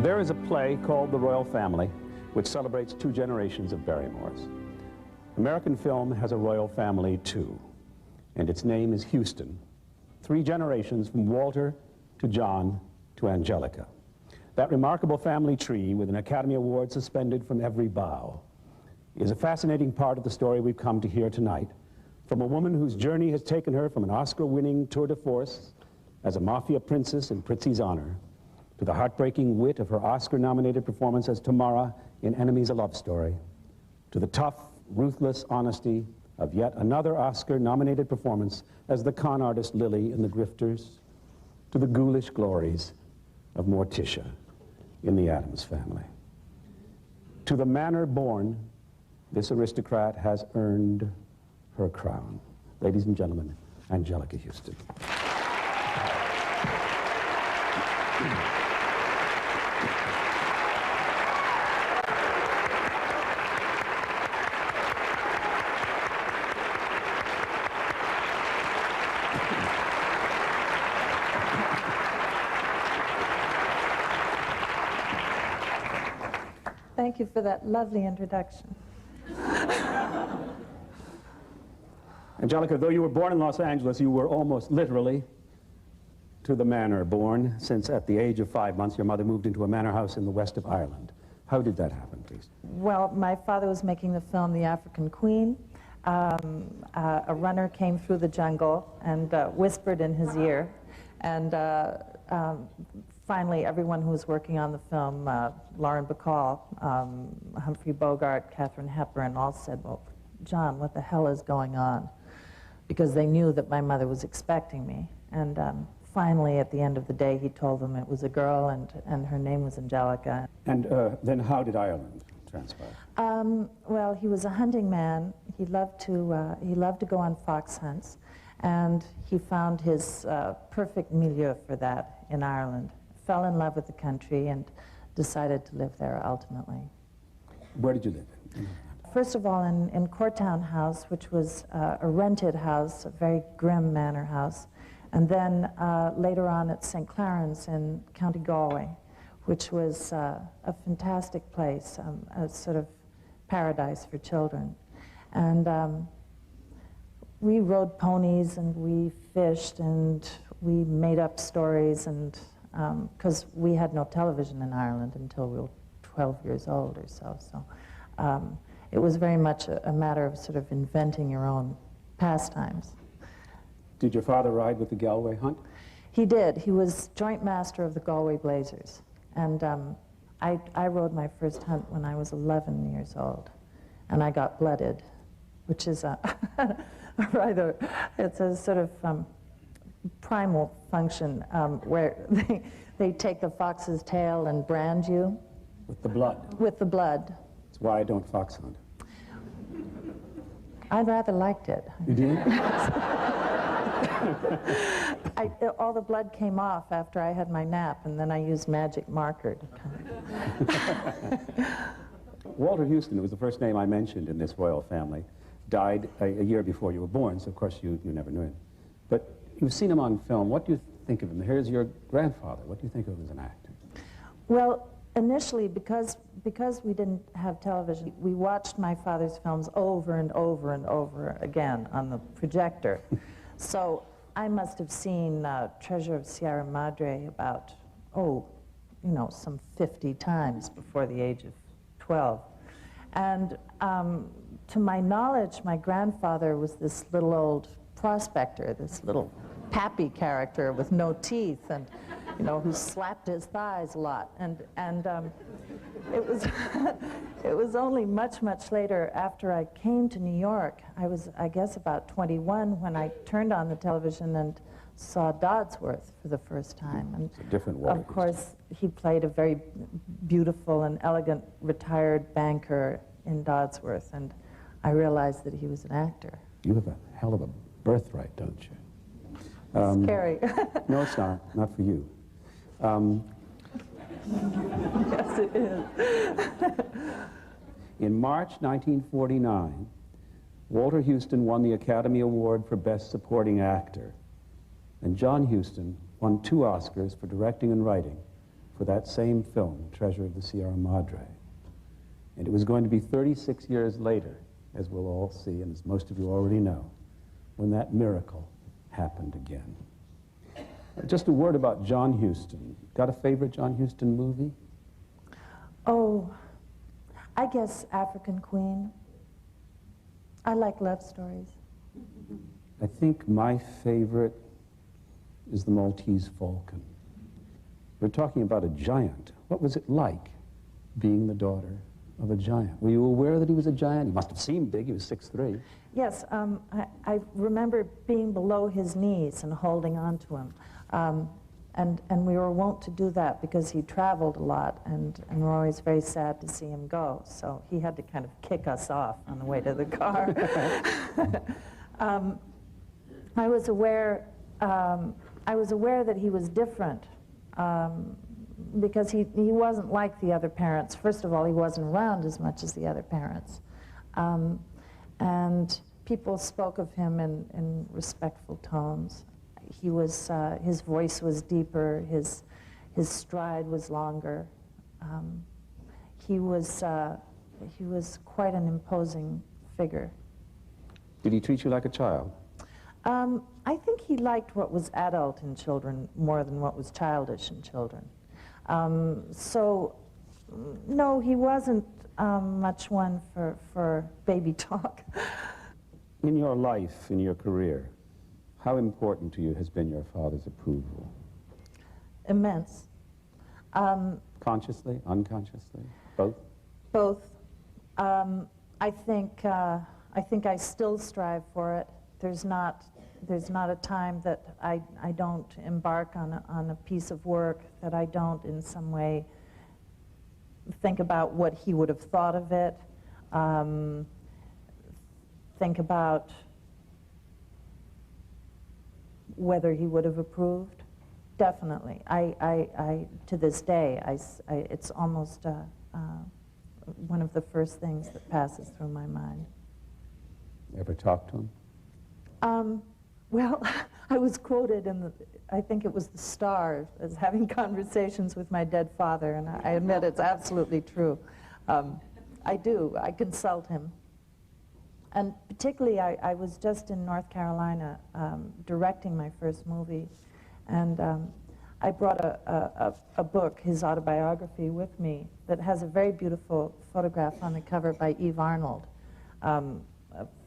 There is a play called The Royal Family, which celebrates 2 generations of Barrymores. American film has a royal family too, and its name is Huston. 3 generations from Walter to John to Anjelica. That remarkable family tree, with an Academy Award suspended from every bough, is a fascinating part of the story we've come to hear tonight, from a woman whose journey has taken her from an Oscar-winning tour de force as a mafia princess in Prizzi's Honor, to the heartbreaking wit of her Oscar-nominated performance as Tamara in Enemies: A Love Story, to the tough, ruthless honesty of yet another Oscar-nominated performance as the con artist Lily in The Grifters, to the ghoulish glories of Morticia in The Addams Family. To the manner born, this aristocrat has earned her crown. Ladies and gentlemen, Anjelica Huston. Thank you for that lovely introduction. Anjelica, though you were born in Los Angeles, you were almost literally to the manor born, since at the age of 5 months your mother moved into a manor house in the west of Ireland. How did that happen, please? Well, my father was making the film The African Queen. A runner came through the jungle and whispered in his ear, and finally everyone who was working on the film, Lauren Bacall, Humphrey Bogart, Katharine Hepburn, all said, well, John, what the hell is going on? Because they knew that my mother was expecting me. And finally, at the end of the day, he told them it was a girl, and her name was Anjelica. And then how did Ireland transpire? Well, he was a hunting man. He loved to go on fox hunts, and he found his perfect milieu for that in Ireland. Fell in love with the country and decided to live there ultimately. Where did you live? First of all, in Courtown House, which was a rented house, a very grim manor house, and then later on at St. Clarence in County Galway, which was a fantastic place, a sort of paradise for children. And we rode ponies and we fished and we made up stories, and because we had no television in Ireland until we were 12 years old or so. So it was very much a matter of sort of inventing your own pastimes. Did your father ride with the Galway hunt? He did. He was joint master of the Galway Blazers. And I rode my first hunt when I was 11 years old. And I got blooded, which is a rather, it's a sort of primal function where they take the fox's tail and brand you. With the blood? With the blood. That's why I don't fox hunt. I rather liked it. You did? All the blood came off after I had my nap, and then I used magic marker to Walter Huston, who was the first name I mentioned in this royal family, died a year before you were born, so of course you never knew him. But you've seen him on film. What do you think of him? Here's your grandfather. What do you think of him as an actor? Well, initially, because we didn't have television, we watched my father's films over and over and over again on the projector. So I must have seen Treasure of Sierra Madre about, some 50 times before the age of 12. And to my knowledge, my grandfather was this little old prospector, this little pappy character with no teeth, and who slapped his thighs a lot. And it was it was only much later, after I came to New York, I was, I guess, about 21 when I turned on the television and saw Dodsworth for the first time. And it's a different world. of course, he played a very beautiful and elegant retired banker in Dodsworth, and I realized that he was an actor. You have a hell of a birthright, don't you? Scary. No, it's not for you. Yes, it is. In March 1949, Walter Huston won the Academy Award for Best Supporting Actor, and John Huston won 2 Oscars for directing and writing for that same film, Treasure of the Sierra Madre. And it was going to be 36 years later, as we'll all see, and as most of you already know, when that miracle happened again. Just a word about John Huston. Got a favorite John Huston movie? Oh, I guess African Queen. I like love stories. I think my favorite is The Maltese Falcon. We're talking about a giant. What was it like being the daughter of a giant? Were you aware that he was a giant? He must have seemed big. He was 6'3". Yes, I remember being below his knees and holding on to him. And we were wont to do that because he traveled a lot, and we're always very sad to see him go. So he had to kind of kick us off on the way to the car. I was aware that he was different because he wasn't like the other parents. First of all, he wasn't around as much as the other parents. And people spoke of him in respectful tones. He was, his voice was deeper, his stride was longer. He was quite an imposing figure. Did he treat you like a child? I think he liked what was adult in children more than what was childish in children. So, no, he wasn't much one for baby talk. In your life, in your career, how important to you has been your father's approval? Immense. Consciously, unconsciously, both? Both. I think I still strive for it. There's not a time that I don't embark on a piece of work that I don't in some way think about what he would have thought of it, think about whether he would have approved. Definitely. I to this day, it's almost one of the first things that passes through my mind. Ever talk to him? Well, I was quoted in I think it was the Star, as having conversations with my dead father, and I admit it's absolutely true. I do. I consult him. And particularly, I was just in North Carolina directing my first movie, and I brought a book, his autobiography, with me that has a very beautiful photograph on the cover by Eve Arnold, a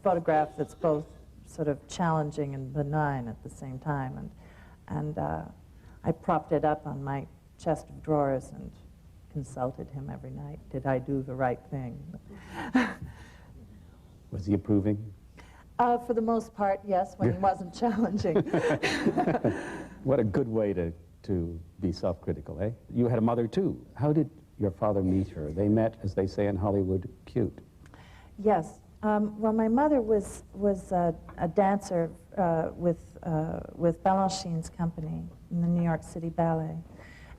photograph that's both sort of challenging and benign at the same time. And I propped it up on my chest of drawers and consulted him every night. Did I do the right thing? Was he approving? For the most part, yes, when he wasn't challenging. What a good way to be self-critical, eh? You had a mother, too. How did your father meet her? They met, as they say in Hollywood, cute. Yes. Well, my mother was a dancer with Balanchine's company in the New York City Ballet.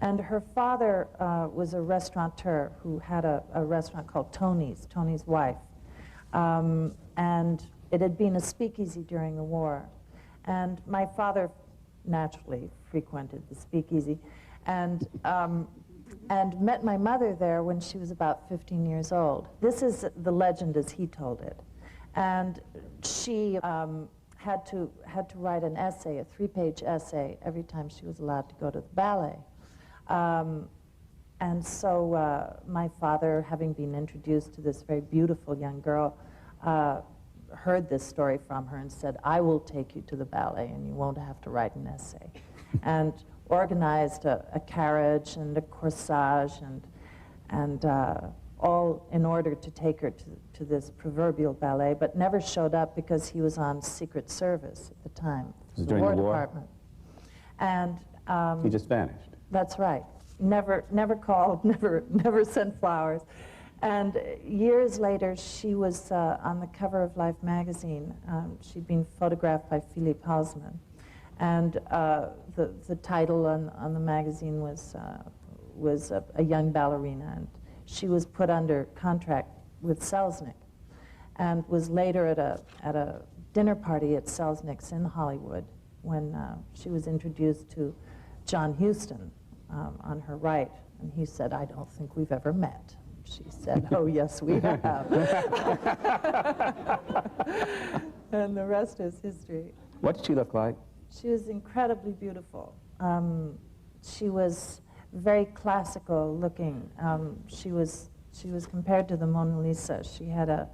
And her father was a restaurateur who had a restaurant called Tony's Wife. And it had been a speakeasy during the war. And my father naturally frequented the speakeasy and met my mother there when she was about 15 years old. This is the legend as he told it. And she had to write an essay, a 3-page essay, every time she was allowed to go to the ballet. And so my father, having been introduced to this very beautiful young girl, heard this story from her and said, "I will take you to the ballet and you won't have to write an essay." And organized a carriage and a corsage and all in order to take her to this proverbial ballet, but never showed up because he was on Secret Service at the time, the War Department. And he just vanished. That's right. Never called, never sent flowers. And years later, she was on the cover of Life magazine. She'd been photographed by Philippe Hausmann. And the title on the magazine was a young ballerina. And she was put under contract with Selznick and was later at a dinner party at Selznick's in Hollywood when she was introduced to John Huston on her right. And he said, I don't think we've ever met. She said, oh, yes, we have. And the rest is history. What did she look like? She was incredibly beautiful. She was very classical looking. She was compared to the Mona Lisa. She had a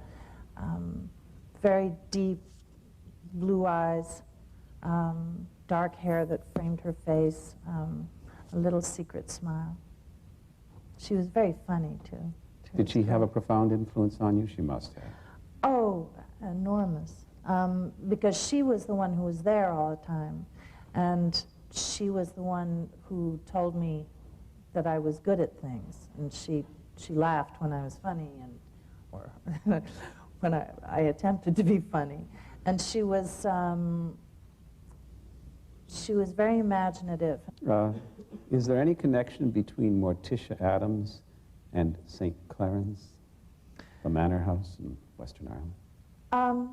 very deep blue eyes, dark hair that framed her face, a little secret smile. She was very funny, too. Did she have a profound influence on you? She must have. Oh, enormous. Because she was the one who was there all the time. And she was the one who told me that I was good at things. And she laughed when I was funny, or when I attempted to be funny. And she was very imaginative. Is there any connection between Morticia Addams and St. Clarence, the manor house in Western Ireland?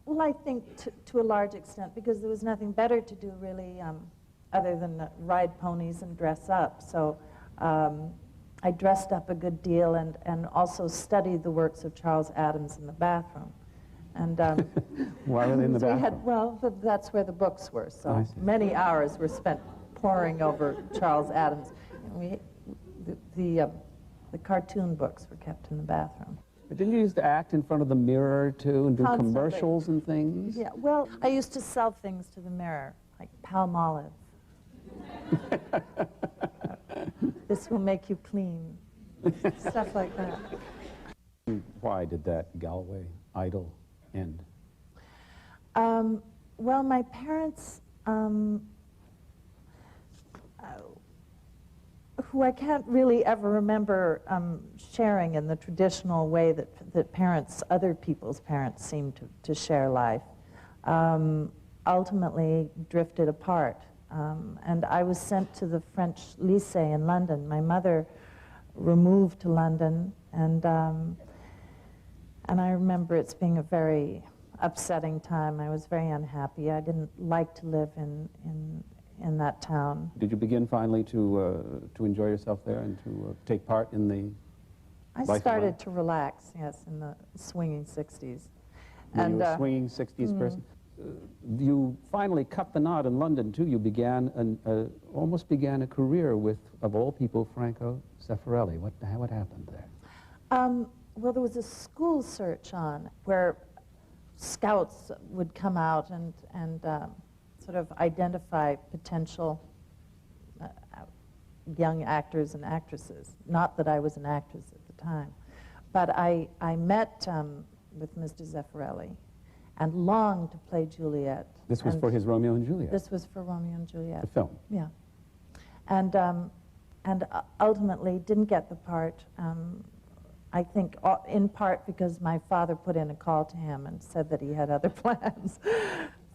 Well, I think to a large extent, because there was nothing better to do, really, other than ride ponies and dress up. So I dressed up a good deal and also studied the works of Charles Addams in the bathroom. And why were they in the bathroom? Well, that's where the books were, so many hours were spent poring over Charles Addams. And the cartoon books were kept in the bathroom. But didn't you used to act in front of the mirror, too, and do Constantly. commercials and things? Yeah, well, I used to sell things to the mirror, like Palmolive. This will make you clean. Stuff like that. Why did that Galway idyll end? Well, my parents, who I can't really ever remember sharing in the traditional way that parents, other people's parents, seem to share life, ultimately drifted apart. And I was sent to the French Lycée in London. My mother removed to London, and I remember it being a very upsetting time. I was very unhappy. I didn't like to live in that town. Did you begin finally to enjoy yourself there and to take part in the I started to relax, yes, in the swinging 60s. Were you a swinging 60s person? You finally cut the knot in London, too. You began almost began a career with, of all people, Franco Zeffirelli. What happened there? Well, there was a school search on where scouts would come out and sort of identify potential young actors and actresses. Not that I was an actress at the time. But I met with Mr. Zeffirelli and longed to play Juliet. This was for his Romeo and Juliet? This was for Romeo and Juliet. The film? Yeah. And ultimately didn't get the part, I think in part because my father put in a call to him and said that he had other plans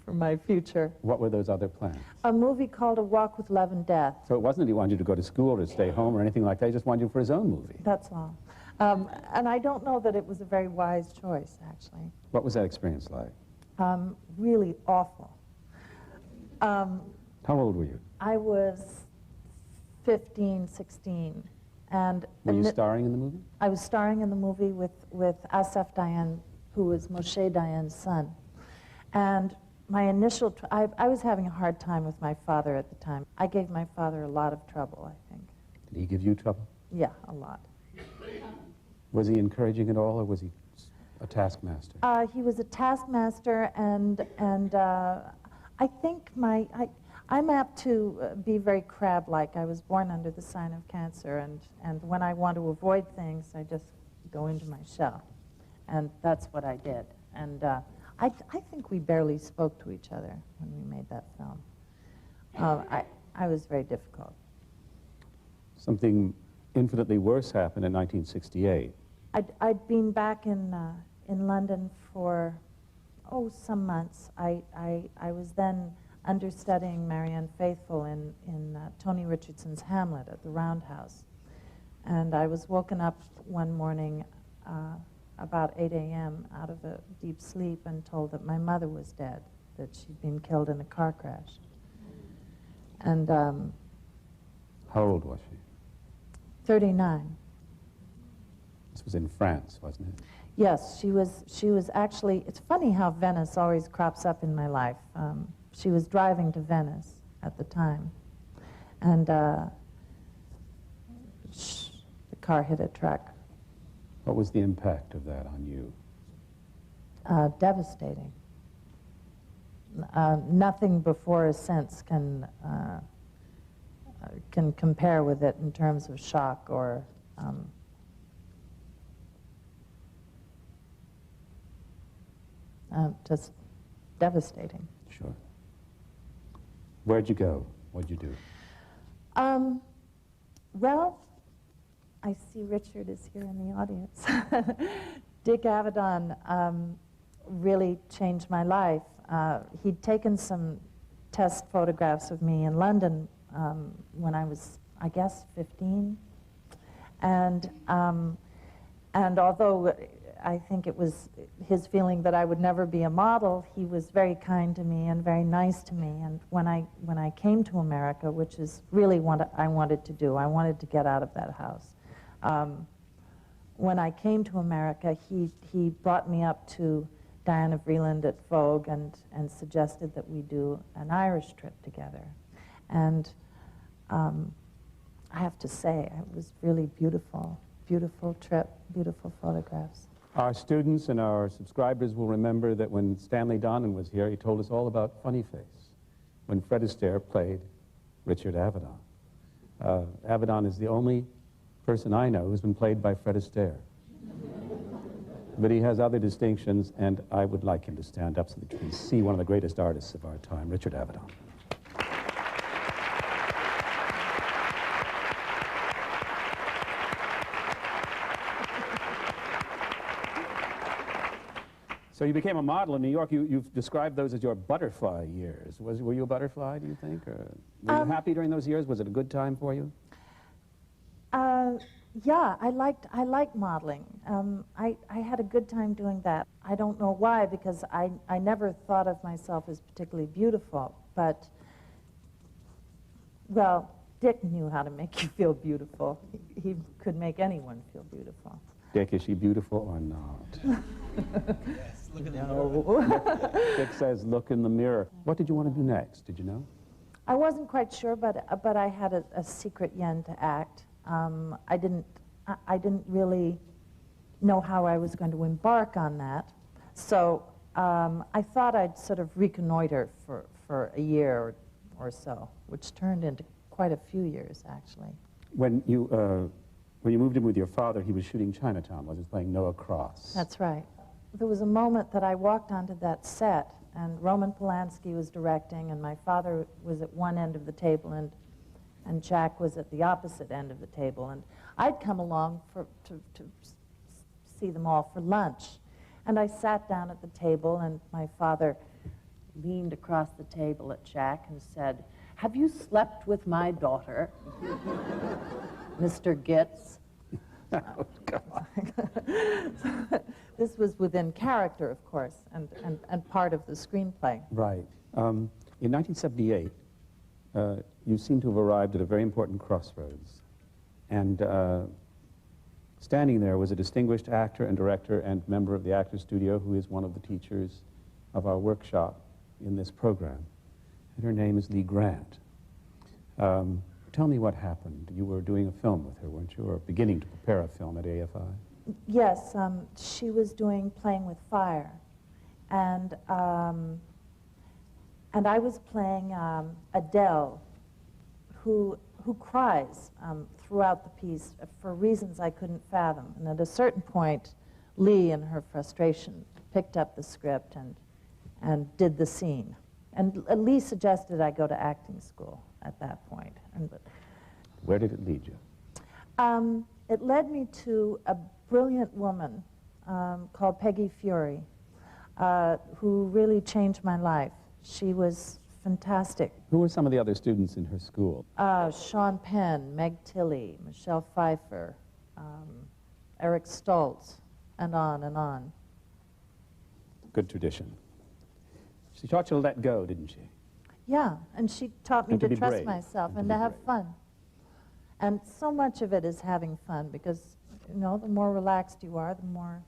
for my future. What were those other plans? A movie called A Walk with Love and Death. So it wasn't that he wanted you to go to school or stay home or anything like that, he just wanted you for his own movie? That's all. And I don't know that it was a very wise choice, actually. What was that experience like? Really awful. How old were you? I was 15, 16. And were you starring in the movie? I was starring in the movie with Asaf Dayan, who was Moshe Dayan's son. And my initial, I was having a hard time with my father at the time. I gave my father a lot of trouble, I think. Did he give you trouble? Yeah, a lot. Was he encouraging at all, or was he a taskmaster? He was a taskmaster, and I think I'm apt to be very crab-like. I was born under the sign of Cancer, and when I want to avoid things, I just go into my shell. And that's what I did. And I think we barely spoke to each other when we made that film. I was very difficult. Something infinitely worse happened in 1968. I'd been back in London for, some months. I was then understudying Marianne Faithfull in Tony Richardson's Hamlet at the Roundhouse. And I was woken up one morning about 8 a.m. out of a deep sleep and told that my mother was dead, that she'd been killed in a car crash. And how old was she? 39. This was in France, wasn't it? Yes, she was actually, it's funny how Venice always crops up in my life. She was driving to Venice at the time, and the car hit a truck. What was the impact of that on you? Devastating. Nothing before or since can compare with it in terms of shock or just devastating. Sure. Where'd you go? What'd you do? Well, I see Richard is here in the audience. Dick Avedon really changed my life. He'd taken some test photographs of me in London when I was, I guess, 15. And although I think it was his feeling that I would never be a model, he was very kind to me and very nice to me. And when I came to America, which is really what I wanted to do, I wanted to get out of that house. When I came to America, he brought me up to Diana Vreeland at Vogue and suggested that we do an Irish trip together. And I have to say, it was really beautiful, beautiful trip, beautiful photographs. Our students and our subscribers will remember that when Stanley Donen was here, he told us all about Funny Face, when Fred Astaire played Richard Avedon. Avedon is the only person I know who's been played by Fred Astaire. But he has other distinctions, and I would like him to stand up so that you can see one of the greatest artists of our time, Richard Avedon. So you became a model in New York. You've described those as your butterfly years. Were you a butterfly, do you think? Or were you happy during those years? Was it a good time for you? Yeah, I liked modeling. I had a good time doing that. I don't know why, because I never thought of myself as particularly beautiful, but, well, Dick knew how to make you feel beautiful. He could make anyone feel beautiful. Dick, is she beautiful or not? Yes, look in the mirror. Dick says, look in the mirror. What did you want to do next? Did you know? I wasn't quite sure, but I had a secret yen to act. I didn't really know how I was going to embark on that. So I thought I'd sort of reconnoiter for a year or so, which turned into quite a few years, actually. When you moved in with your father, he was shooting Chinatown, was he? Playing Noah Cross. That's right. There was a moment that I walked onto that set, and Roman Polanski was directing, and my father was at one end of the table, and Jack was at the opposite end of the table. And I'd come along to see them all for lunch. And I sat down at the table, and my father leaned across the table at Jack and said, "Have you slept with my daughter, Mr. Gitz?" Oh, God. This was within character, of course, and part of the screenplay. Right. In 1978, you seem to have arrived at a very important crossroads. And standing there was a distinguished actor and director and member of the Actors Studio who is one of the teachers of our workshop in this program. And her name is Lee Grant. Tell me what happened. You were doing a film with her, weren't you, or beginning to prepare a film at AFI? Yes, she was doing Playing with Fire. And I was playing Adele, who cries throughout the piece for reasons I couldn't fathom. And at a certain point, Lee, in her frustration, picked up the script and did the scene. And Lee suggested I go to acting school at that point. Where did it lead you? It led me to a brilliant woman called Peggy Fury, who really changed my life. She was fantastic. Who were some of the other students in her school? Sean Penn, Meg Tilly, Michelle Pfeiffer, Eric Stoltz, and on and on. Good tradition. She taught you to let go, didn't she? Yeah, and she taught me And to to be trust brave. myself And to and be to have brave. fun. And so much of it is having fun because, you know, the more relaxed you are, the more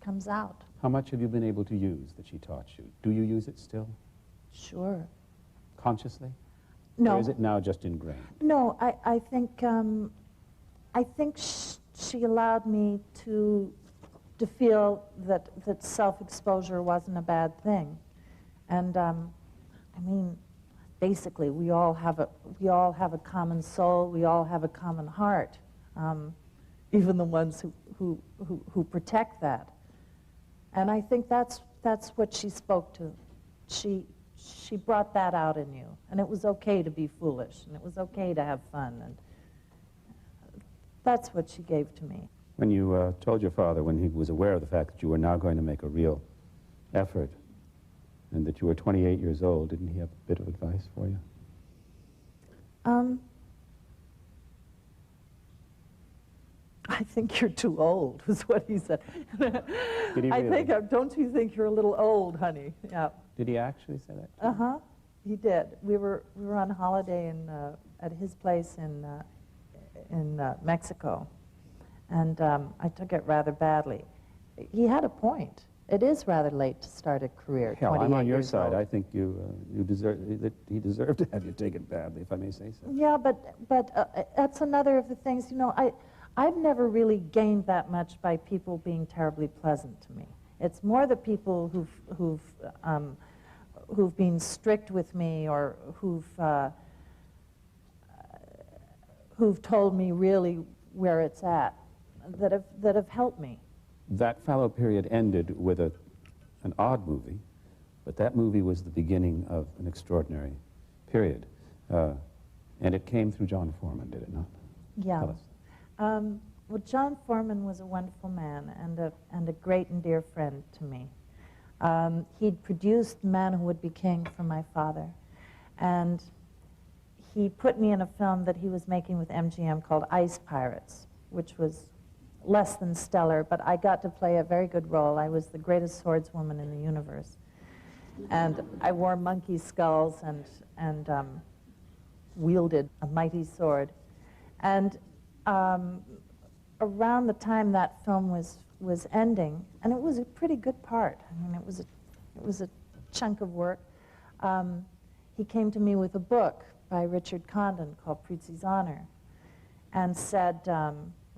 comes out. How much have you been able to use that she taught you? Do you use it still? Sure. Consciously? No. Or is it now just ingrained? No, I think she allowed me to feel that self-exposure wasn't a bad thing. And I mean, basically, we all have a common soul. We all have a common heart, even the ones who protect that. And I think that's what she spoke to. She brought that out in you, and it was okay to be foolish, and it was okay to have fun, and that's what she gave to me. When you told your father, when he was aware of the fact that you were now going to make a real effort, and that you were 28 years old, didn't he have a bit of advice for you? I think you're too old, is what he said. Did he I really? think, don't you think you're a little old, honey? Yeah. Did he actually say that? Uh-huh. He did. We were on holiday at his place in Mexico, and I took it rather badly. He had a point. It is rather late to start a career. Hell, I'm on your years side. old. I think you deserve that. He deserved to have you take it badly, if I may say so. Yeah, but that's another of the things. You know, I've never really gained that much by people being terribly pleasant to me. It's more the people who've been strict with me, or who've told me really where it's at, that have helped me. That fallow period ended with an odd movie, but that movie was the beginning of an extraordinary period. And it came through John Foreman, did it not? Yeah. Tell us. Well, John Foreman was a wonderful man and a great and dear friend to me. He'd produced Man Who Would Be King for my father, and he put me in a film that he was making with MGM called Ice Pirates, which was less than stellar, but I got to play a very good role. I was the greatest swordswoman in the universe. And I wore monkey skulls and wielded a mighty sword. And around the time that film was ending, and it was a pretty good part. I mean, it was a chunk of work. He came to me with a book by Richard Condon called Prizzi's Honor, and said,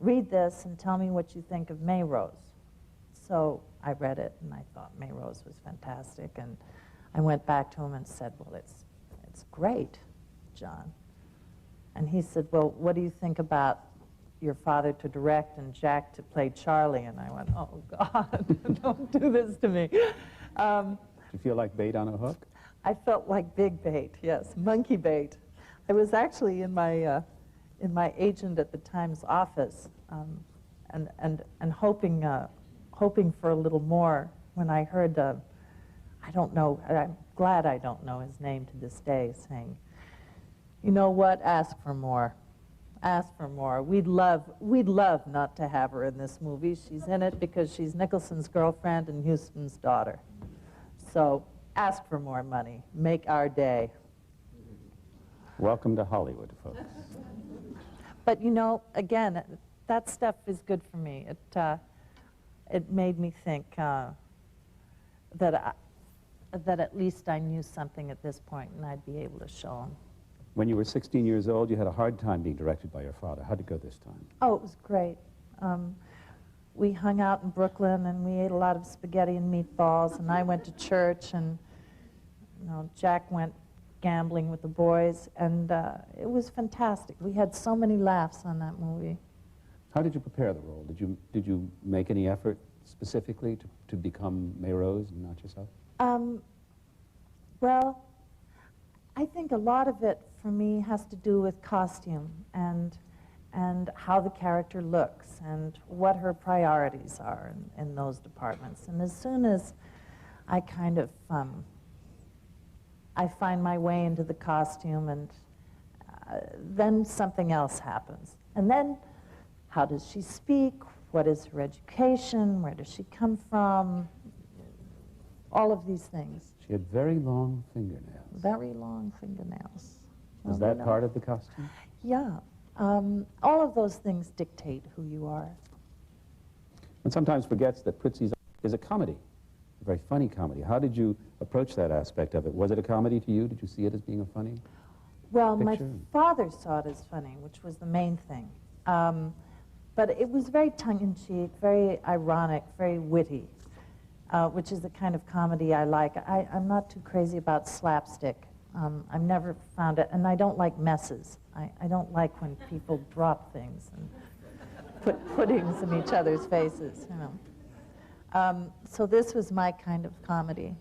read this and tell me what you think of Mayrose. So I read it, and I thought Mayrose was fantastic, and I went back to him and said, well, it's great, John. And he said, well, what do you think about your father to direct and Jack to play Charlie? And I went, oh, God, don't do this to me. Did you feel like bait on a hook? I felt like big bait, yes, monkey bait. I was actually in my agent at the Times office, and hoping for a little more when I heard, I don't know, I'm glad I don't know his name to this day, saying, you know what, ask for more. Ask for more. We'd love not to have her in this movie. She's in it because she's Nicholson's girlfriend and Huston's daughter. So ask for more money. Make our day. Welcome to Hollywood, folks. But you know, again, that stuff is good for me. It made me think that at least I knew something at this point, and I'd be able to show them. When you were 16 years old, you had a hard time being directed by your father. How'd it go this time? Oh, it was great. We hung out in Brooklyn, and we ate a lot of spaghetti and meatballs, and I went to church, and you know, Jack went gambling with the boys, and it was fantastic. We had so many laughs on that movie. How did you prepare the role? Did you make any effort specifically to become Mayrose and not yourself? Well, I think a lot of it for me has to do with costume and how the character looks and what her priorities are in those departments. And as soon as I kind of I find my way into the costume, and then something else happens. And then, how does she speak? What is her education? Where does she come from? All of these things. She had very long fingernails. Very long fingernails. Was that part of the costume? Yeah. All of those things dictate who you are. One sometimes forgets that Pritzi's is a comedy, a very funny comedy. How did you approach that aspect of it? Was it a comedy to you? Did you see it as being a funny? Well, my Picture. father saw it as funny, which was the main thing. But it was very tongue-in-cheek, very ironic, very witty, which is the kind of comedy I like. I'm not too crazy about slapstick. I've never found it, and I don't like messes. I don't like when people drop things and put puddings in each other's faces, you know. So this was my kind of comedy.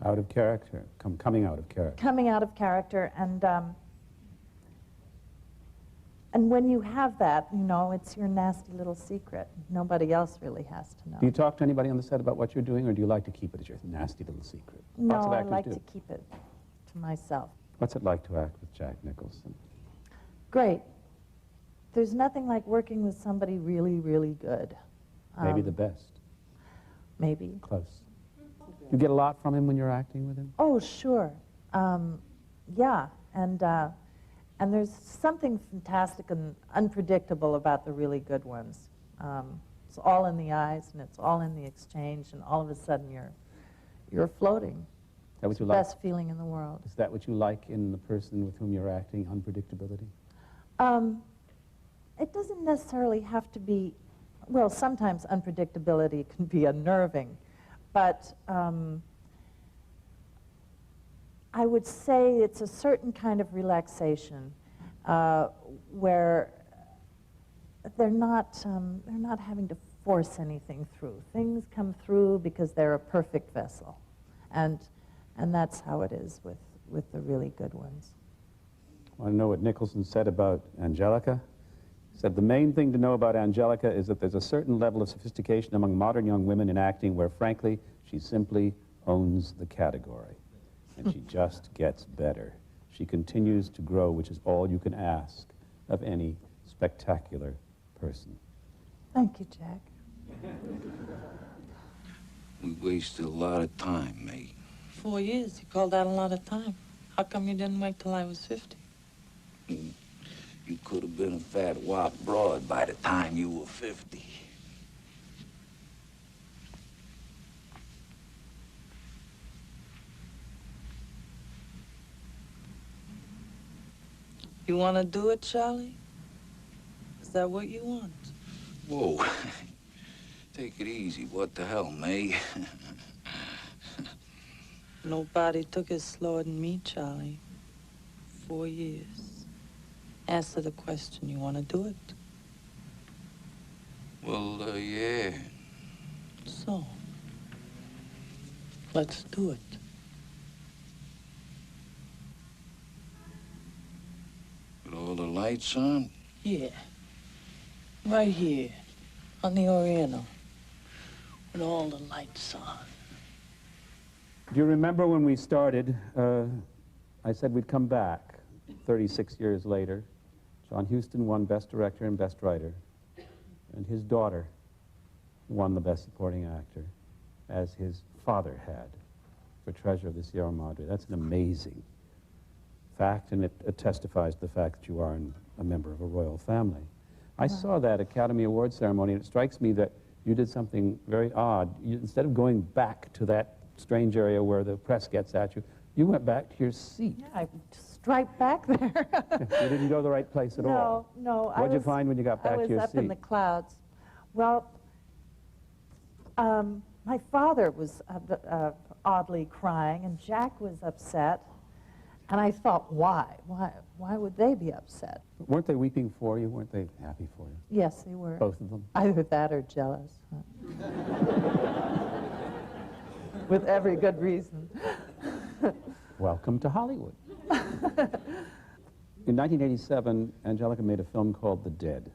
Out of character, coming out of character. Coming out of character, and when you have that, you know, it's your nasty little secret. Nobody else really has to know. Do you talk to anybody on the set about what you're doing, or do you like to keep it as your nasty little secret? No, Lots of I actors like do. to keep it to myself. What's it like to act with Jack Nicholson? Great. There's nothing like working with somebody really, really good. Maybe the best. Maybe. Close. You get a lot from him when you're acting with him? Oh, sure. Yeah, and there's something fantastic and unpredictable about the really good ones. It's all in the eyes, and it's all in the exchange, and all of a sudden you're floating. Is that what you The like? best feeling in the world. Is that what you like in the person with whom you're acting, unpredictability? It doesn't necessarily have to be, well, sometimes unpredictability can be unnerving, but I would say it's a certain kind of relaxation where they're not having to force anything through. Things come through because they're a perfect vessel, and that's how it is with the really good ones. Want to know what Nicholson said about Anjelica? He said, the main thing to know about Anjelica is that there's a certain level of sophistication among modern young women in acting where, frankly, she simply owns the category. And she just gets better. She continues to grow, which is all you can ask of any spectacular person. Thank you, Jack. We wasted a lot of time, mate. 4 years. You called that a lot of time. How come you didn't wait till I was 50? You could have been a fat wop broad by the time you were 50. You want to do it, Charlie? Is that what you want? Whoa. Take it easy. What the hell, May? Nobody took it slower than me, Charlie. 4 years. Answer the question. You want to do it? Well, yeah. So, let's do it. With all the lights on? Yeah. Right here. On the Oriental. With all the lights on. Do you remember when we started, I said we'd come back 36 years later. John Huston won Best Director and Best Writer. And his daughter won the Best Supporting Actor, as his father had for Treasure of the Sierra Madre. That's an amazing fact, and it testifies to the fact that you are a member of a royal family. I saw that Academy Award ceremony, and it strikes me that you did something very odd. Instead of going back to that strange area where the press gets at you, you went back to your seat. Yeah, I just right back there. You didn't go to the right place at all. No. What did you find when you got back to your I was seat? up in the clouds. Well, my father was oddly crying, and Jack was upset. And I thought, why? Why would they be upset? Weren't they weeping for you? Weren't they happy for you? Yes, they were. Both of them? Either that or jealous. With every good reason. Welcome to Hollywood. In 1987, Anjelica made a film called The Dead.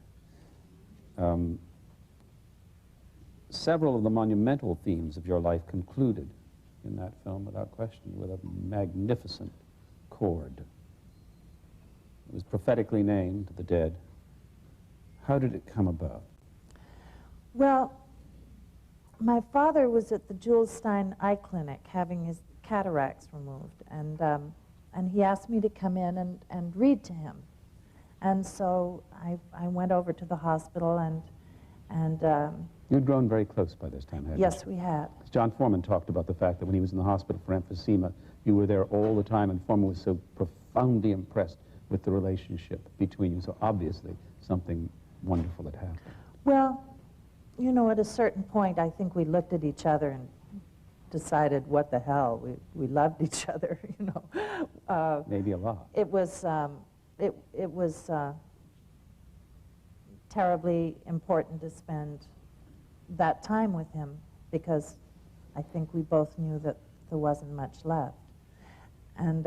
Several of the monumental themes of your life concluded in that film, without question, with a magnificent chord. It was prophetically named The Dead. How did it come about? Well, my father was at the Jules Stein Eye Clinic having his cataracts removed, and he asked me to come in and read to him. And so I went over to the hospital, and You'd grown very close by this time, hadn't you? yes, we had. John Foreman talked about the fact that when he was in the hospital for emphysema, you were there all the time, and Foreman was so profoundly impressed with the relationship between you. So obviously, something wonderful had happened. Well, you know, at a certain point, I think we looked at each other and decided, what the hell, we loved each other, you know. Maybe a lot. It was terribly important to spend that time with him, because I think we both knew that there wasn't much left. And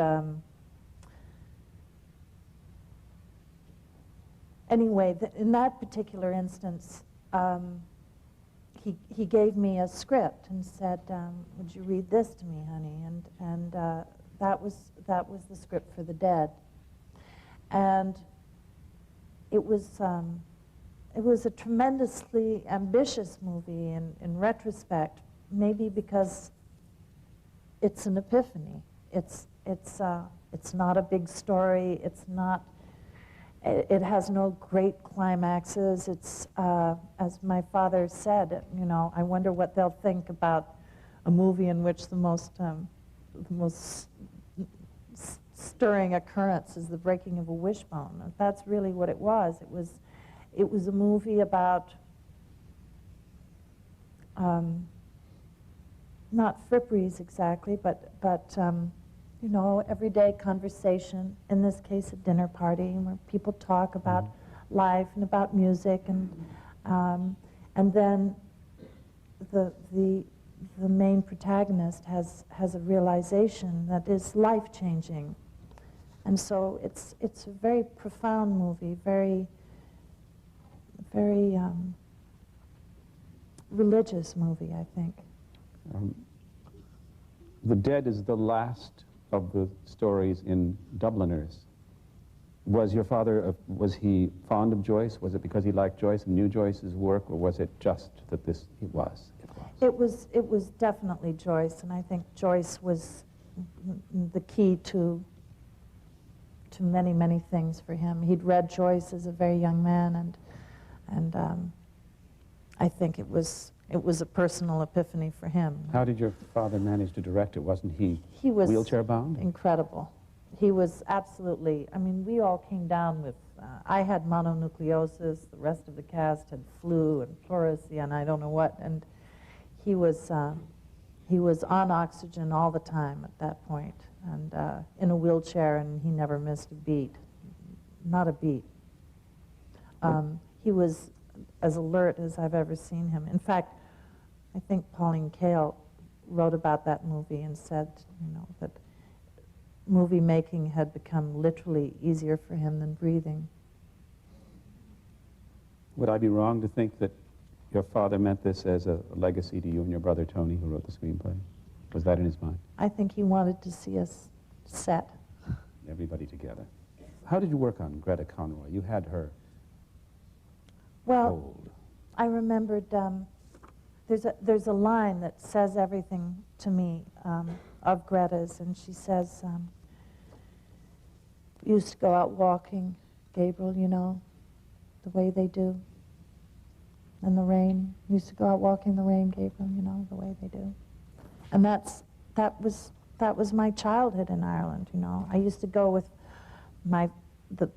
anyway, in that particular instance, he gave me a script and said, would you read this to me, honey? And that was the script for The Dead. And it was a tremendously ambitious movie in retrospect, maybe because it's an epiphany. It's not a big story. It has no great climaxes. It's, as my father said, you know, I wonder what they'll think about a movie in which the most stirring occurrence is the breaking of a wishbone. And that's really what it was. It was a movie about not fripperies exactly, but you know, everyday conversation, in this case a dinner party, where people talk about life and about music, and then the main protagonist has a realization that is life-changing. And so it's a very profound movie, very religious movie, I think. The Dead is the last of the stories in Dubliners. Was your father, was he fond of Joyce? Was it because he liked Joyce and knew Joyce's work, or was it just that it was? It was definitely Joyce, and I think Joyce was the key to many, many things for him. He'd read Joyce as a very young man, and I think it was a personal epiphany for him. How did your father manage to direct it? Wasn't he was wheelchair-bound? Incredible. He was absolutely, I mean, we all came down with, I had mononucleosis, the rest of the cast had flu and pleurisy and I don't know what, and he was on oxygen all the time at that point, and in a wheelchair, and he never missed a beat, not a beat. He was as alert as I've ever seen him. In fact, I think Pauline Kael wrote about that movie and said, you know, that movie making had become literally easier for him than breathing. Would I be wrong to think that your father meant this as a legacy to you and your brother Tony, who wrote the screenplay? Was that in his mind? I think he wanted to see us set. Everybody together. How did you work on Greta Conroy? You had her Well, old. I remembered, there's a line that says everything to me of Greta's, and she says, we used to go out walking, Gabriel, you know, the way they do, in the rain. We used to go out walking in the rain, Gabriel, you know, the way they do. And that was my childhood in Ireland, you know. I used to go with the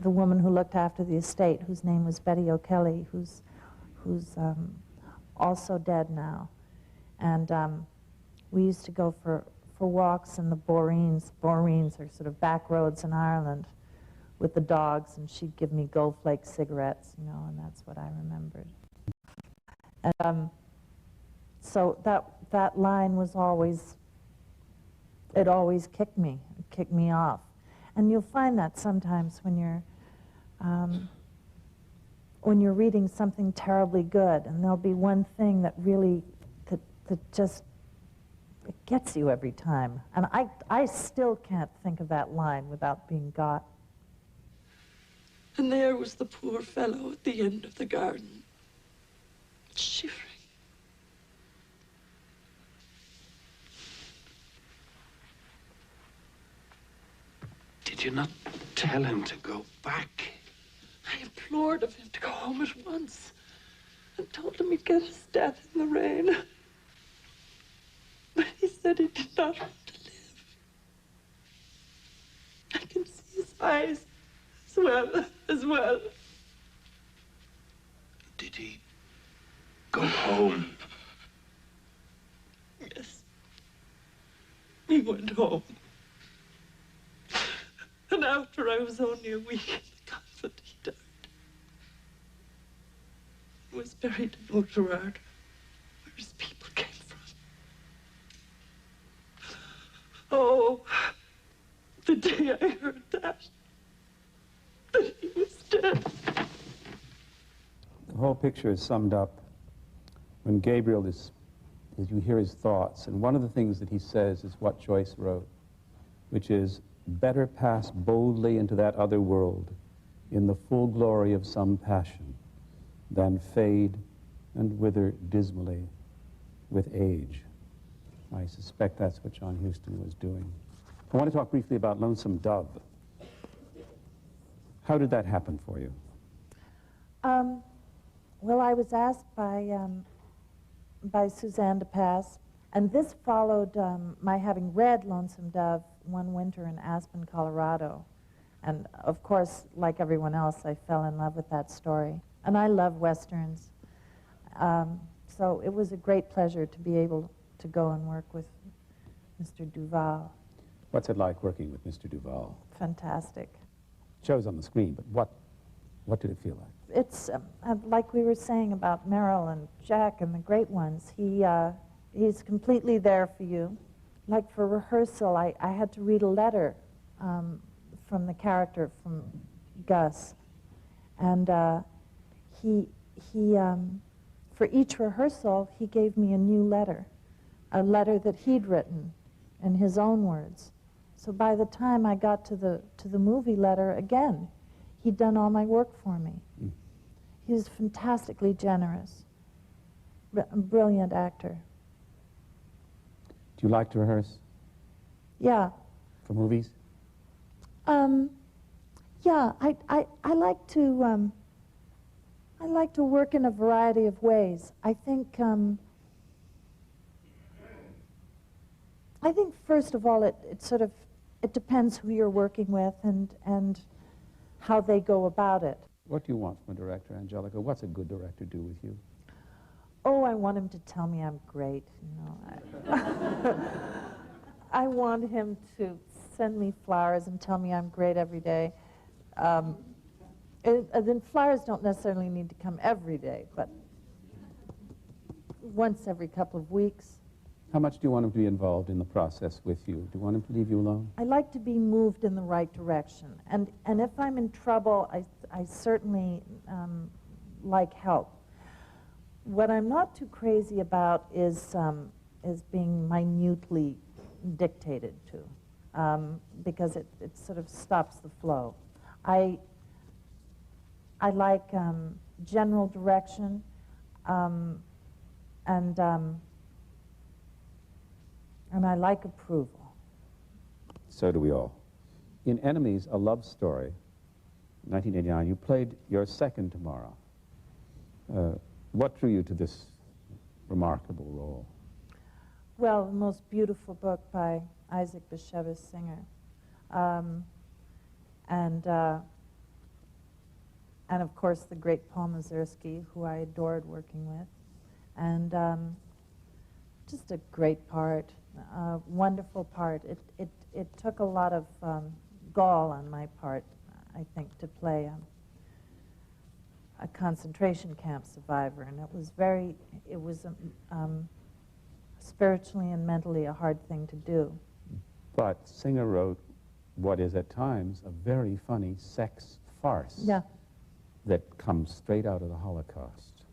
woman who looked after the estate, whose name was Betty O'Kelly, who's also dead now. And we used to go for walks in the Boreens. Boreens are sort of back roads in Ireland with the dogs, and she'd give me Gold Flake cigarettes, you know, and that's what I remembered. And so that line was always, it always kicked me off. And you'll find that sometimes when you're reading something terribly good, and there'll be one thing that really, that just, it gets you every time. And I still can't think of that line without being got. And there was the poor fellow at the end of the garden, shivering. Did you not tell him to go back. I implored of him to go home at once and told him he'd get his death in the rain. But he said he did not want to live. I can see his eyes as well. Did he go home? Yes. He went home. And after I was only a week in the convent, he died. He was buried in Oughterard, where his people came from. Oh, the day I heard that he was dead. The whole picture is summed up when Gabriel is you hear his thoughts, and one of the things that he says is what Joyce wrote, which is, better pass boldly into that other world in the full glory of some passion than fade and wither dismally with age. I suspect that's what John Huston was doing. I want to talk briefly about Lonesome Dove. How did that happen for you? Well, I was asked by Suzanne to pass, and this followed my having read Lonesome Dove one winter in Aspen, Colorado. And of course, like everyone else, I fell in love with that story. And I love Westerns. So it was a great pleasure to be able to go and work with Mr. Duval. What's it like working with Mr. Duval? Fantastic. It shows on the screen, but what did it feel like? It's like we were saying about Merrill and Jack and the great ones. He's completely there for you. Like for rehearsal, I had to read a letter from the character, from Gus. And for each rehearsal, he gave me a new letter, a letter that he'd written in his own words. So by the time I got to the movie letter again, he'd done all my work for me. Mm. He was fantastically generous, a brilliant actor. Do you like to rehearse? Yeah. For movies? Yeah, I like to work in a variety of ways. I think first of all, it depends who you're working with and how they go about it. What do you want from a director, Anjelica? What's a good director do with you? Oh, I want him to tell me I'm great, you know. I want him to send me flowers and tell me I'm great every day. Then flowers don't necessarily need to come every day, but once every couple of weeks. How much do you want him to be involved in the process with you? Do you want him to leave you alone? I like to be moved in the right direction. And if I'm in trouble, I certainly like help. What I'm not too crazy about is being minutely dictated to, because it sort of stops the flow. I like general direction, and I like approval. So do we all. In Enemies, a Love Story, 1989, you played your second Tamara. What drew you to this remarkable role? Well, the most beautiful book by Isaac Bashevis Singer. And of course, the great Paul Mazursky, who I adored working with. And just a great part, a wonderful part. It took a lot of gall on my part, I think, to play a concentration camp survivor. And it was spiritually and mentally a hard thing to do. But Singer wrote what is at times a very funny sex farce. Yeah. That comes straight out of the Holocaust.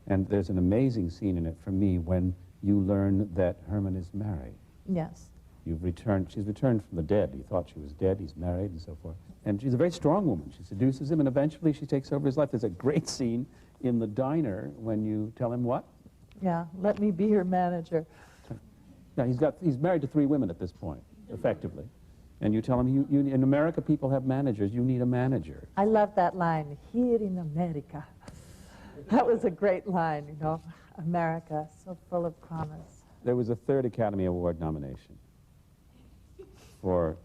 And there's an amazing scene in it for me when you learn that Herman is married. Yes. She's returned from the dead. You thought she was dead, he's married, and so forth. And she's a very strong woman. She seduces him, and eventually she takes over his life. There's a great scene in the diner when you tell him what? Yeah, let me be your manager. Yeah, he's married to 3 women at this point, effectively. And you tell him, in America, people have managers. You need a manager. I love that line, here in America. That was a great line, you know. America, so full of promise. There was a third Academy Award nomination for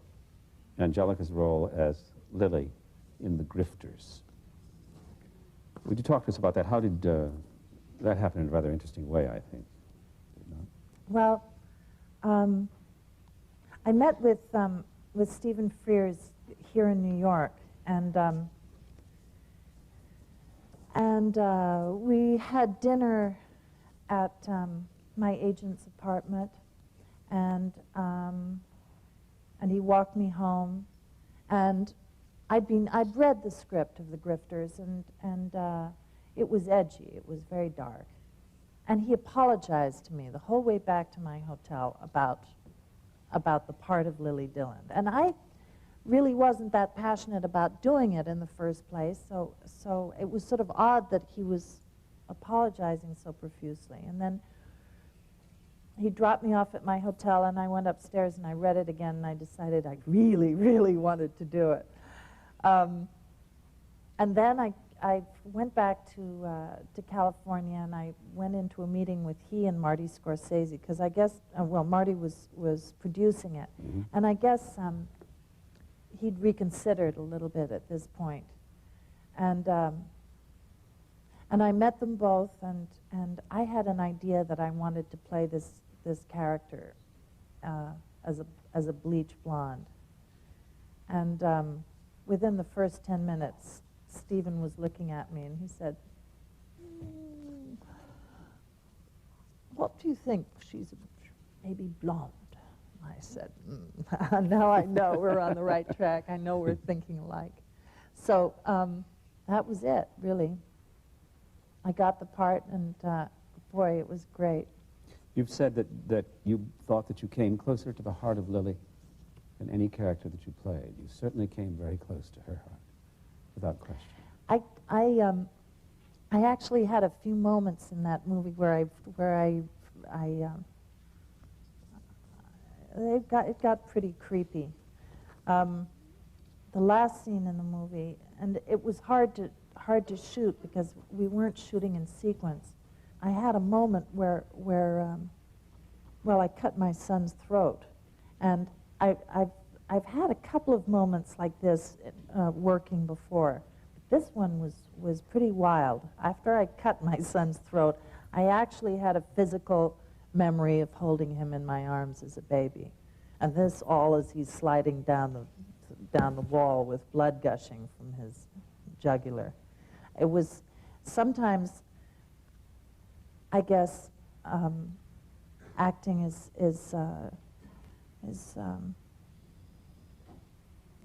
Angelica's role as Lily in The Grifters. Would you talk to us about that? How did that happen in a rather interesting way, I think? Well, I met with Stephen Frears here in New York, and we had dinner at my agent's apartment, and he walked me home, and I'd read the script of The Grifters, and it was edgy, it was very dark, and he apologized to me the whole way back to my hotel about the part of Lily Dillon, and I really wasn't that passionate about doing it in the first place, so it was sort of odd that he was apologizing so profusely. And then he dropped me off at my hotel, and I went upstairs and I read it again, and I decided I really, really wanted to do it. And then I went back to California, and I went into a meeting with he and Marty Scorsese, because I guess, well, Marty was producing it, and I guess he'd reconsidered a little bit at this point. And I met them both, and I had an idea that I wanted to play this character as a bleach blonde. And within the first 10 minutes, Stephen was looking at me, and he said, "What do you think? She's maybe blonde." I said, "Now I know we're on the right track. I know we're thinking alike." So that was it, really. I got the part, and boy, it was great. You've said that you thought that you came closer to the heart of Lily than any character that you played. You certainly came very close to her heart, without question. I actually had a few moments in that movie where it got pretty creepy. The last scene in the movie, and it was hard to shoot because we weren't shooting in sequence. I had a moment where I cut my son's throat, and I've had a couple of moments like this working before. This one was pretty wild. After I cut my son's throat, I actually had a physical memory of holding him in my arms as a baby, and this all as he's sliding down the wall with blood gushing from his jugular. It was sometimes, I guess, acting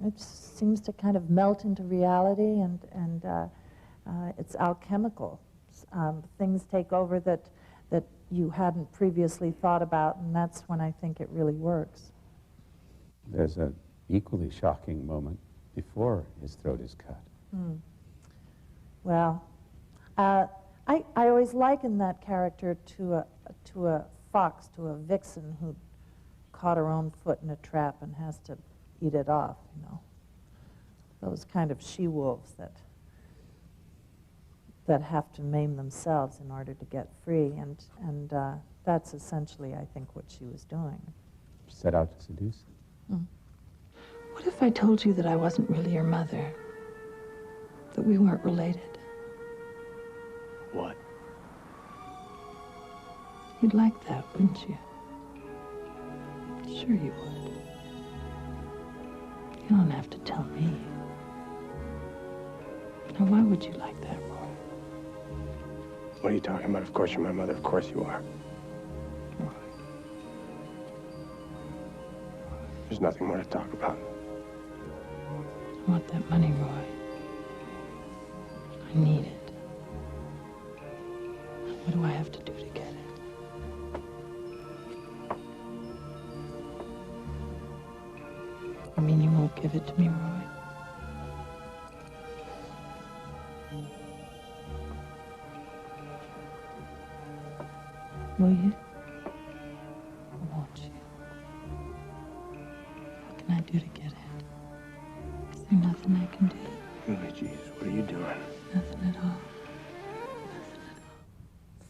it seems to kind of melt into reality, and it's alchemical. Things take over that you hadn't previously thought about, and that's when I think it really works. There's an equally shocking moment before his throat is cut. Well, I always liken that character to a fox, to a vixen who caught her own foot in a trap and has to eat it off, you know. Those kind of she-wolves that have to maim themselves in order to get free, and that's essentially, I think, what she was doing. Set out to seduce. What if I told you that I wasn't really your mother? That we weren't related? What? You'd like that, wouldn't you? Sure you would. You don't have to tell me. Now, why would you like that, Roy? What are you talking about? Of course you're my mother. Of course you are. Roy. There's nothing more to talk about. I want that money, Roy. I need it. What do I have to do to get it? You mean you won't give it to me, Roy? Will you? Or won't you? What can I do to get it?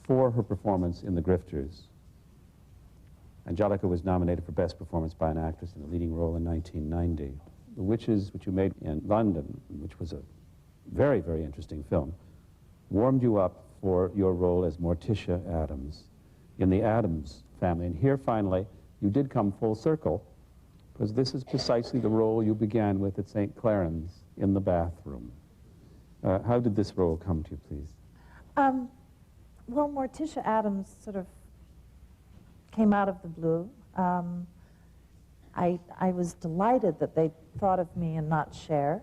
for her performance in The Grifters. Anjelica was nominated for Best Performance by an Actress in a Leading Role in 1990. The Witches, which you made in London, which was a very, very interesting film, warmed you up for your role as Morticia Addams in the Addams Family. And here, finally, you did come full circle, because this is precisely the role you began with at St. Claren's in the bathroom. How did this role come to you, please? Well, Morticia Addams sort of came out of the blue. I was delighted that they thought of me and not Cher.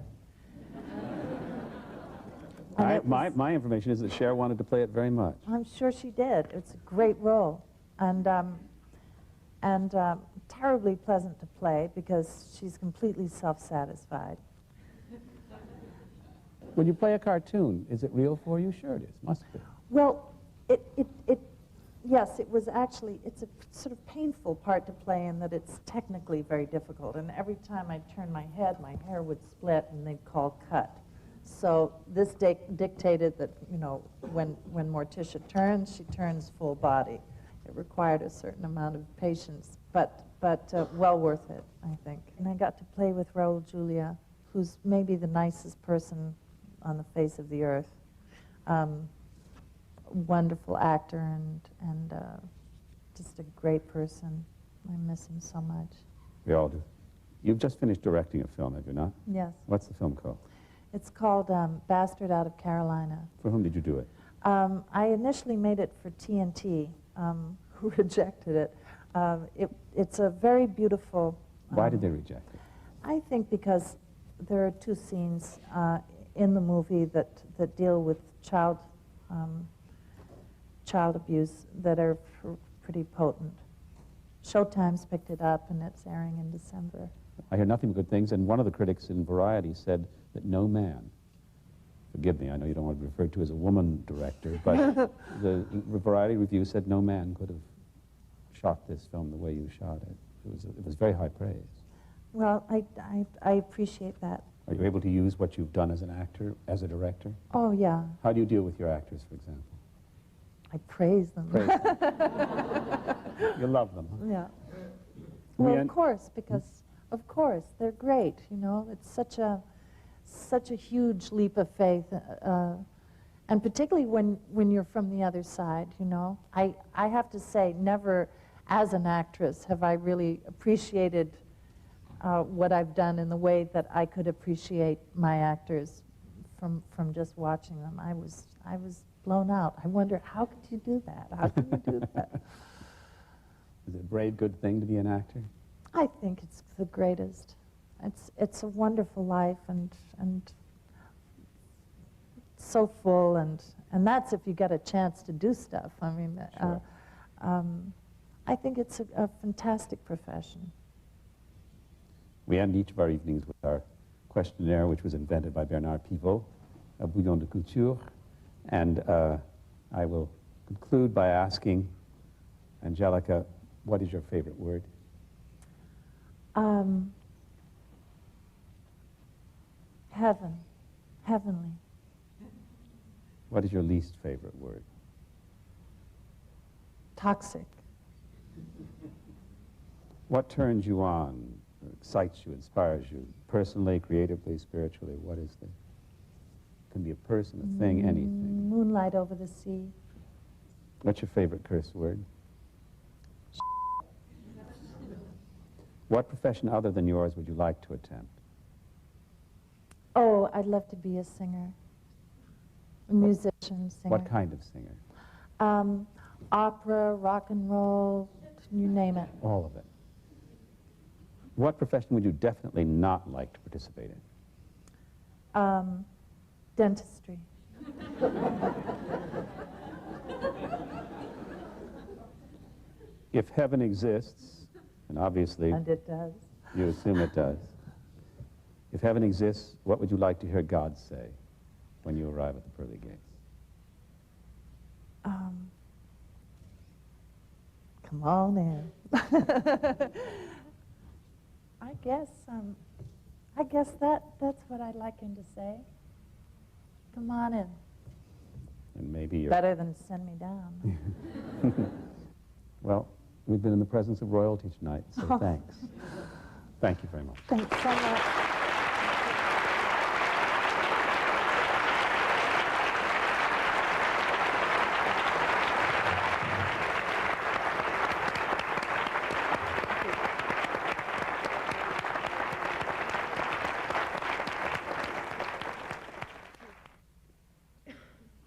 My information is that Cher wanted to play it very much. I'm sure she did. It's a great role, and terribly pleasant to play because she's completely self-satisfied. When you play a cartoon, is it real for you? Sure it is. Must be. Well, yes, it was actually, it's a sort of painful part to play in that it's technically very difficult. And every time I turned my head, my hair would split and they'd call cut. So this dictated that, you know, when Morticia turns, she turns full body. It required a certain amount of patience, but well worth it, I think. And I got to play with Raul Julia, who's maybe the nicest person on the face of the earth. Wonderful actor and just a great person. I miss him so much. We all do. You've just finished directing a film, have you not? Yes. What's the film called? It's called Bastard Out of Carolina. For whom did you do it? I initially made it for TNT, who rejected it. It's a very beautiful... Why did they reject it? I think because there are two scenes in the movie that deal with child abuse that are pretty potent. Showtime's picked it up, and it's airing in December. I hear nothing but good things, and one of the critics in Variety said that no man, forgive me, I know you don't want to be referred to as a woman director, but the Variety review said no man could have shot this film the way you shot it. It was very high praise. Well, I appreciate that. Are you able to use what you've done as an actor, as a director? Oh, yeah. How do you deal with your actors, for example? I praise them. Praise them. You love them, huh? Yeah. Well, of course, because, of course, they're great, you know. It's such a huge leap of faith, and particularly when you're from the other side, you know. I have to say, never as an actress have I really appreciated what I've done in the way that I could appreciate my actors from just watching them. I was blown out. I wonder, how could you do that? How can you do that? Is it a brave, good thing to be an actor? I think it's the greatest. It's a wonderful life and so full, and that's if you get a chance to do stuff. I mean, sure. I think it's a fantastic profession. We end each of our evenings with our questionnaire, which was invented by Bernard Pivot, a bouillon de culture. And I will conclude by asking Anjelica, what is your favorite word? Heaven. Heavenly. What is your least favorite word? Toxic. What turns you on, excites you, inspires you, personally, creatively, spiritually? What is the... Can be a person, a thing, anything. Moonlight over the sea. What's your favorite curse word? What profession other than yours would you like to attempt? Oh, I'd love to be a singer. A musician, singer. What kind of singer? Opera, rock and roll, you name it. All of it. What profession would you definitely not like to participate in? Dentistry. If heaven exists, and obviously And it does. you assume it does, if heaven exists, what would you like to hear God say when you arrive at the pearly gates? Come on in. I guess that's what I'd like him to say. Come on in. And maybe you're... Better than send me down. Well, we've been in the presence of royalty tonight, so Oh. thanks. Thank you very much. Thanks so much.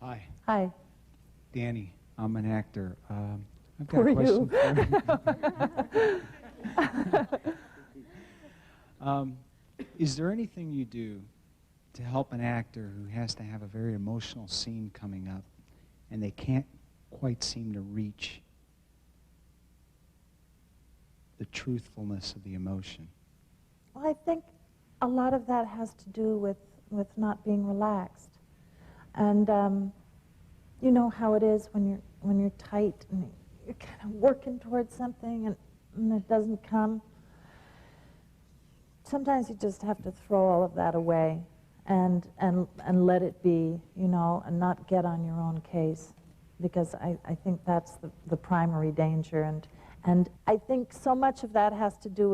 Hi, Hi. Danny. I'm an actor. I've got Who a are question you? for you. Is there anything you do to help an actor who has to have a very emotional scene coming up and they can't quite seem to reach the truthfulness of the emotion? Well, I think a lot of that has to do with not being relaxed. And you know how it is when you're tight and you're kind of working towards something and it doesn't come. Sometimes you just have to throw all of that away and let it be, you know, and not get on your own case, because I think that's the primary danger. And I think so much of that has to do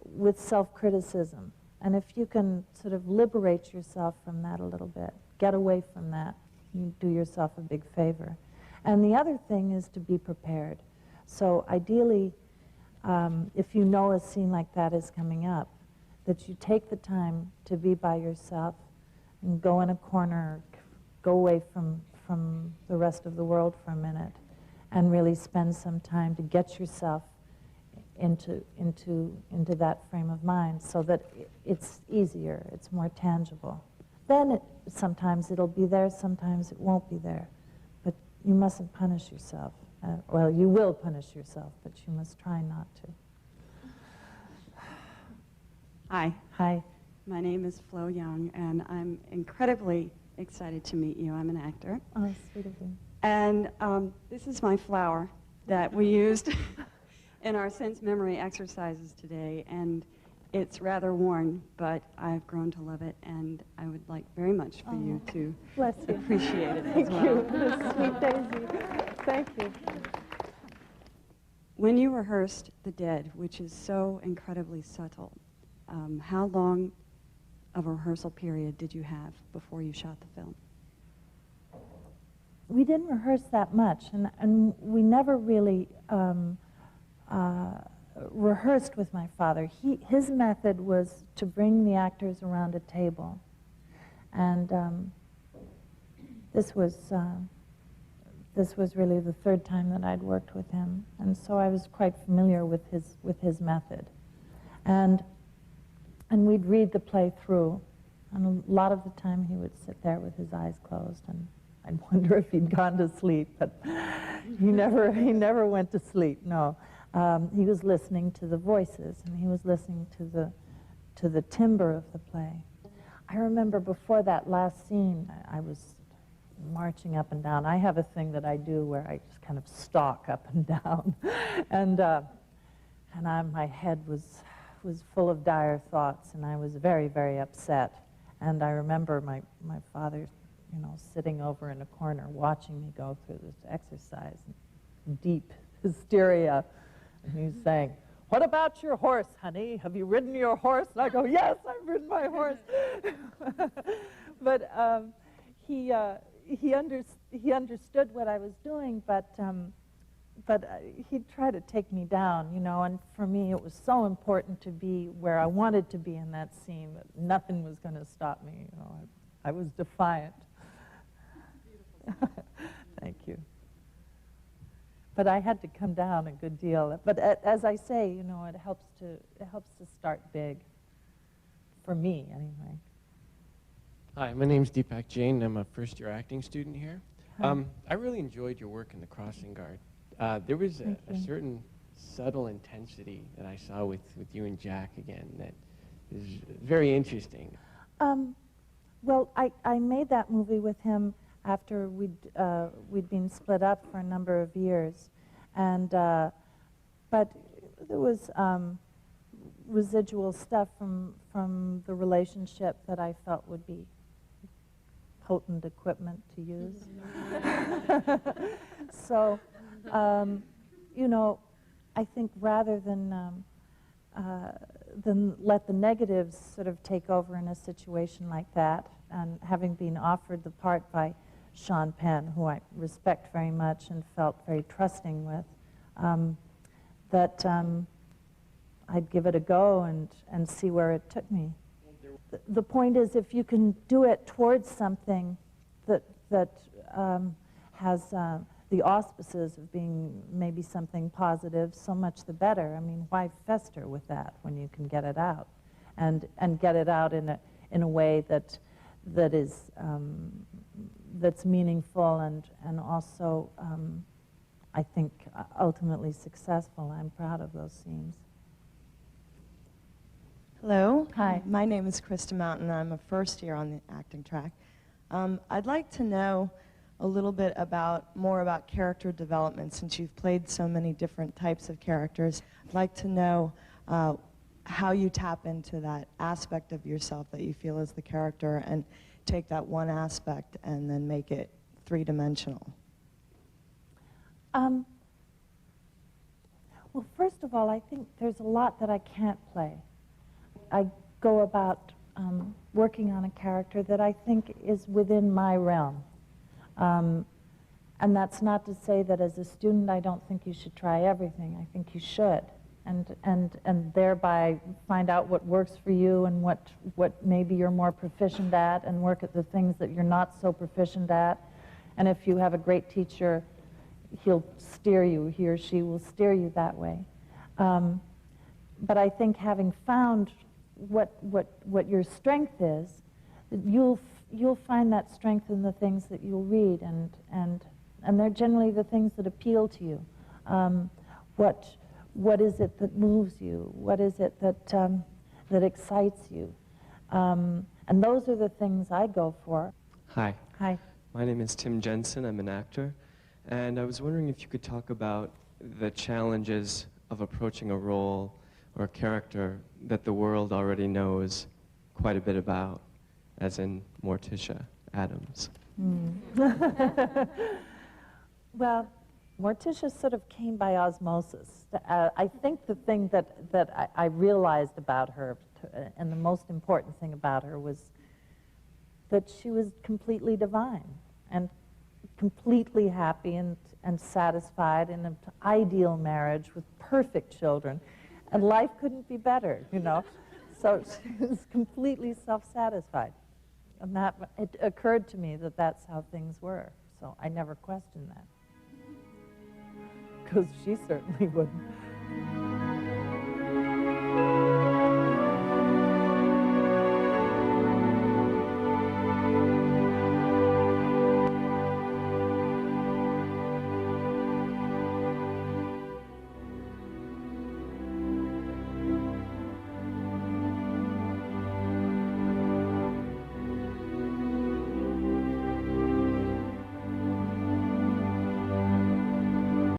with self-criticism. And if you can sort of liberate yourself from that a little bit, get away from that, you do yourself a big favor. And the other thing is to be prepared. So ideally, if you know a scene like that is coming up, that you take the time to be by yourself and go in a corner, go away from the rest of the world for a minute, and really spend some time to get yourself into that frame of mind, so that it's easier, it's more tangible. Then sometimes it'll be there, sometimes it won't be there. But you mustn't punish yourself. Well, you will punish yourself, but you must try not to. Hi, Hi. my name is Flo Young, and I'm incredibly excited to meet you. I'm an actor. Oh, sweet of you. And this is my flower that we used in our sense memory exercises today, and it's rather worn, but I've grown to love it, and I would like very much for you to Bless you. appreciate it Thank as well. you. This sweet daisy. Thank you. When you rehearsed The Dead, which is so incredibly subtle, how long of a rehearsal period did you have before you shot the film? We didn't rehearse that much, and we never really rehearsed with my father. His method was to bring the actors around a table, and this was really the third time that I'd worked with him, and so I was quite familiar with his method, and we'd read the play through, and a lot of the time he would sit there with his eyes closed, and I'd wonder if he'd gone to sleep, but he never went to sleep. No. He was listening to the voices, and he was listening to the timbre of the play. I remember before that last scene, I was marching up and down. I have a thing that I do where I just kind of stalk up and down, and my head was full of dire thoughts, and I was very, very upset. And I remember my father, you know, sitting over in a corner watching me go through this exercise, deep hysteria. And he's saying, "What about your horse, honey? Have you ridden your horse?" And I go, "Yes, I've ridden my horse." But he understood what I was doing, but he'd try to take me down, you know. And for me, it was so important to be where I wanted to be in that scene that nothing was going to stop me. You know, I was defiant. Thank you. But I had to come down a good deal. But as I say, you know, it helps to start big. For me, anyway. Hi, my name's Deepak Jain. I'm a first-year acting student here. Hi. I really enjoyed your work in The Crossing Guard. There was a certain subtle intensity that I saw with you and Jack again that is very interesting. Well, I made that movie with him after we'd been split up for a number of years, and but there was residual stuff from the relationship that I felt would be potent equipment to use. So, you know, I think rather than let the negatives sort of take over in a situation like that, and having been offered the part by Sean Penn, who I respect very much and felt very trusting with, that I'd give it a go and see where it took me. The point is, if you can do it towards something that has the auspices of being maybe something positive, so much the better. I mean, why fester with that when you can get it out, and get it out in a way that is that's meaningful and also I think ultimately successful. I'm proud of those scenes. Hello. Hi. My name is Krista Mountain. I'm a first year on the acting track. I'd like to know a little bit more about character development, since you've played so many different types of characters. I'd like to know how you tap into that aspect of yourself that you feel is the character and take that one aspect and then make it three-dimensional. Well, first of all, I think there's a lot that I can't play. I go about working on a character that I think is within my realm. And that's not to say that as a student I don't think you should try everything. I think you should, and thereby find out what works for you and what maybe you're more proficient at, and work at the things that you're not so proficient at. And if you have a great teacher, he'll steer you, he or she will steer you that way. But I think having found what your strength is, you'll find that strength in the things that you'll read, and they're generally the things that appeal to you. What is it that moves you? What is it that excites you? And those are the things I go for. Hi. Hi. My name is Tim Jensen. I'm an actor. And I was wondering if you could talk about the challenges of approaching a role or a character that the world already knows quite a bit about, as in Morticia Addams. Well, Morticia sort of came by osmosis. I think the thing that I realized about her, and the most important thing about her, was that she was completely divine and completely happy and satisfied in an ideal marriage with perfect children, and life couldn't be better, you know. So she was completely self-satisfied. And that, it occurred to me that that's how things were. So I never questioned that. Because she certainly wouldn't.